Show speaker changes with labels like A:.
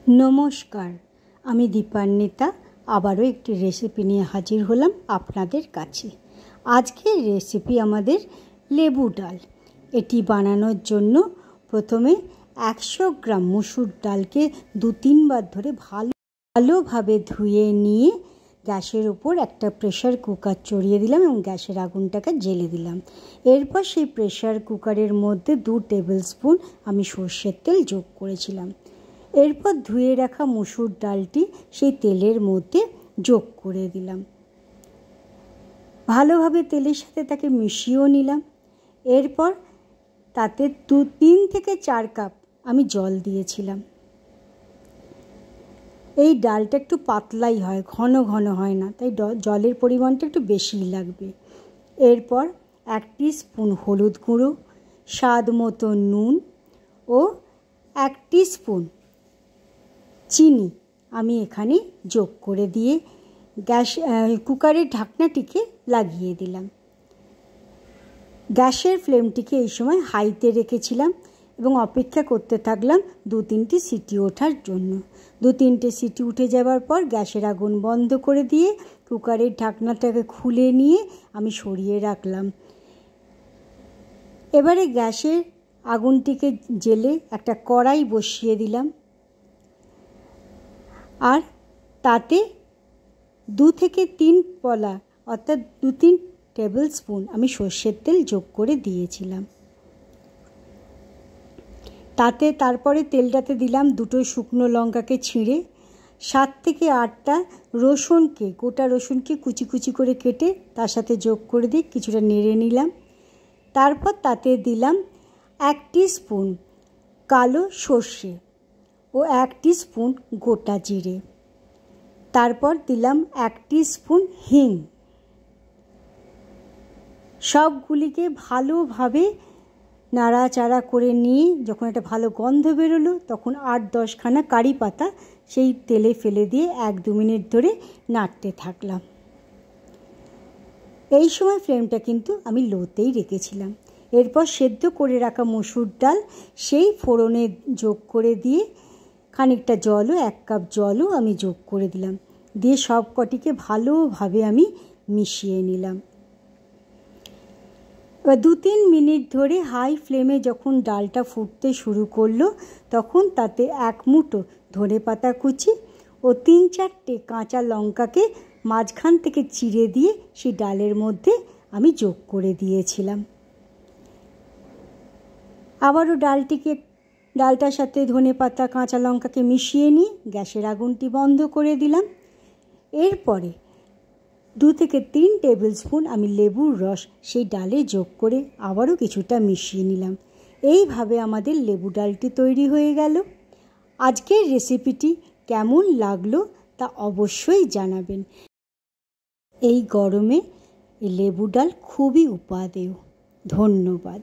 A: নমস্কার, আমি দীপান্বিতা আবারও একটি রেসিপি নিয়ে হাজির হলাম আপনাদের কাছে। আজকের রেসিপি আমাদের লেবু ডাল। এটি বানানোর জন্য প্রথমে 100 গ্রাম মুসুর ডালকে 2-3 বার ধরে ভালোভাবে ধুয়ে নিয়ে গ্যাসের ওপর একটা প্রেশার কুকার চড়িয়ে দিলাম এবং গ্যাসের আগুনটাকে জ্বেলে দিলাম। এরপর সেই প্রেশার কুকারের মধ্যে 2 টেবিল স্পুন আমি সর্ষের তেল যোগ করেছিলাম। এরপর ধুয়ে রাখা মুসুর ডালটি সেই তেলের মধ্যে যোগ করে দিলাম। ভালোভাবে তেলের সাথে তাকে মিশিয়েও নিলাম। এরপর তাতে 3 থেকে 4 কাপ আমি জল দিয়েছিলাম। এই ডালটা একটু পাতলাই হয়, ঘন ঘন হয় না, তাই জলের পরিমাণটা একটু বেশিই লাগবে। এরপর 1 টিস্পুন হলুদ গুঁড়ো, স্বাদ মতো নুন ও 1 টিস্পুন চিনি আমি এখানে যোগ করে দিয়ে কুকারের ঢাকনাটিকে লাগিয়ে দিলাম। গ্যাসের ফ্লেমটিকে এই সময় হাইতে রেখেছিলাম এবং অপেক্ষা করতে থাকলাম 2-3টে সিটি ওঠার জন্য। 2-3টে সিটি উঠে যাওয়ার পর গ্যাসের আগুন বন্ধ করে দিয়ে কুকারের ঢাকনাটাকে খুলে নিয়ে আমি সরিয়ে রাখলাম। এবারে গ্যাসের আগুনটিকে জ্বেলে একটা কড়াই বসিয়ে দিলাম আর তাতে 2 থেকে 3 পলা অর্থাৎ 2-3 টেবিল স্পুন আমি সর্ষের তেল যোগ করে দিয়েছিলাম। তারপরে তেলটাতে দিলাম 2টো শুকনো লঙ্কাকে ছিঁড়ে, 7 থেকে 8টা গোটা রসুনকে কুচি কুচি করে কেটে তার সাথে যোগ করে দিয়ে কিছুটা নেড়ে নিলাম। তারপর তাতে দিলাম 1 টিস্পুন কালো সর্ষে ও 1 টিস্পুন গোটা জিরে। তারপর দিলাম 1 টিস্পুন হিং। সবগুলিকে ভালোভাবে নাড়াচাড়া করে নিয়ে যখন একটা ভালো গন্ধ বেরোলো তখন 8-10 খানা কারি পাতা সেই তেলে ফেলে দিয়ে 1-2 মিনিট ধরে নাড়তে থাকলাম। এই সময় ফ্লেমটা কিন্তু আমি লোতেই রেখেছিলাম। এরপর সেদ্ধ করে রাখা মসুর ডাল সেই ফোড়নে যোগ করে দিয়ে খানিকটা জলও 1 কাপ জলও আমি যোগ করে দিলাম, দিয়ে সব কটিকে ভালোভাবে আমি মিশিয়ে নিলাম। এবার 2-3 মিনিট ধরে হাই ফ্লেমে যখন ডালটা ফুটতে শুরু করলো তখন তাতে 1 মুঠো ধনেপাতা কুচি ও 3-4টে কাঁচা লঙ্কাকে মাঝখান থেকে চিড়ে দিয়ে সেই ডালের মধ্যে আমি যোগ করে দিয়েছিলাম। আবারও ডালটার সাথে ধনেপাতা কাঁচা লঙ্কাকে মিশিয়ে নিয়ে গ্যাসের আগুনটি বন্ধ করে দিলাম। এরপরে 2 থেকে 3 টেবিল স্পুন আমি লেবুর রস সেই ডালে যোগ করে আবারও কিছুটা মিশিয়ে নিলাম। এইভাবে আমাদের লেবু ডালটি তৈরি হয়ে গেল। আজকের রেসিপিটি কেমন লাগলো তা অবশ্যই জানাবেন। এই গরমে এই লেবু ডাল খুবই উপাদেয়। ধন্যবাদ।